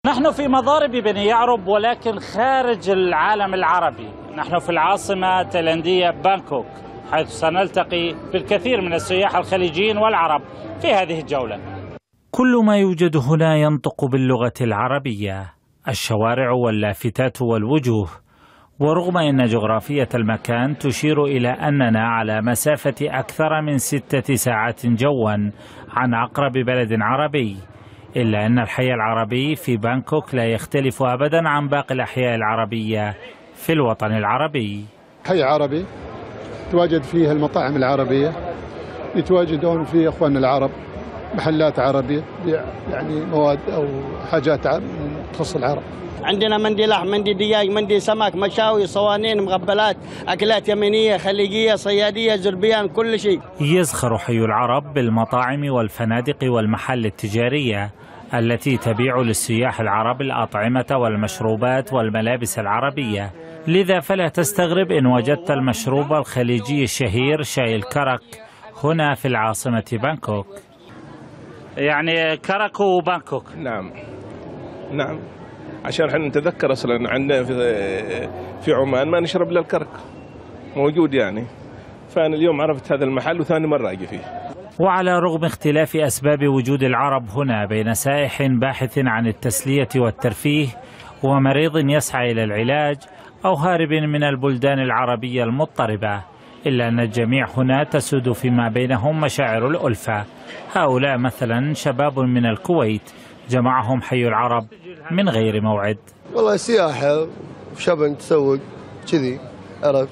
نحن في مضارب بني يعرب ولكن خارج العالم العربي. نحن في العاصمة التايلاندية بانكوك، حيث سنلتقي بالكثير من السياح الخليجيين والعرب في هذه الجولة. كل ما يوجد هنا ينطق باللغة العربية، الشوارع واللافتات والوجوه. ورغم أن جغرافية المكان تشير إلى أننا على مسافة أكثر من 6 ساعات جوا عن أقرب بلد عربي، إلا أن الحي العربي في بانكوك لا يختلف أبدا عن باقي الأحياء العربية في الوطن العربي. حي عربي تواجد فيه المطاعم العربية، يتواجدون فيه أخواننا العرب، محلات عربية يعني مواد أو حاجات تخص العرب. عندنا مندي لحم، مندي دجاج، مندي سمك، مشاوي، صوانين، مغبلات، أكلات يمنية، خليجية، صيادية، زربيان، كل شيء. يزخر حي العرب بالمطاعم والفنادق والمحال التجارية التي تبيع للسياح العرب الأطعمة والمشروبات والملابس العربية، لذا فلا تستغرب إن وجدت المشروب الخليجي الشهير شاي الكرك هنا في العاصمة بانكوك. يعني كرك وبانكوك. نعم عشان احنا نتذكر اصلا عندنا في عمان ما نشرب الا الكرك موجود يعني، فانا اليوم عرفت هذا المحل وثاني مره اجي فيه. وعلى رغم اختلاف أسباب وجود العرب هنا بين سائح باحث عن التسلية والترفيه ومريض يسعى إلى العلاج أو هارب من البلدان العربية المضطربة، إلا أن الجميع هنا تسود فيما بينهم مشاعر الألفة. هؤلاء مثلا شباب من الكويت جمعهم حي العرب من غير موعد. والله سياحة وشبن تسوق كذي، عرفت،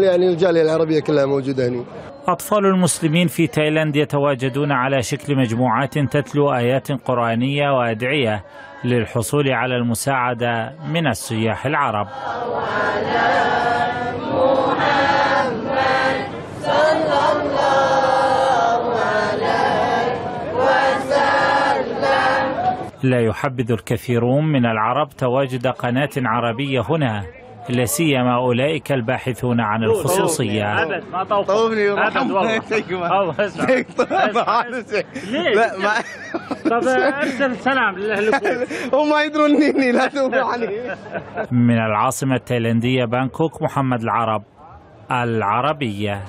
يعني الجالية العربية كلها موجودة هنا. أطفال المسلمين في تايلاند يتواجدون على شكل مجموعات تتلو آيات قرآنية وأدعية للحصول على المساعدة من السياح العرب. لا يحبذ الكثيرون من العرب تواجد قناة عربية هنا، لا سيما أولئك الباحثون عن الخصوصية. أبد ما طوفني والله. طب ارسل سلام لأهل الكويت. هم ما يدرون اني لا توقعني. من العاصمة التايلاندية بانكوك، محمد العرب، العربية.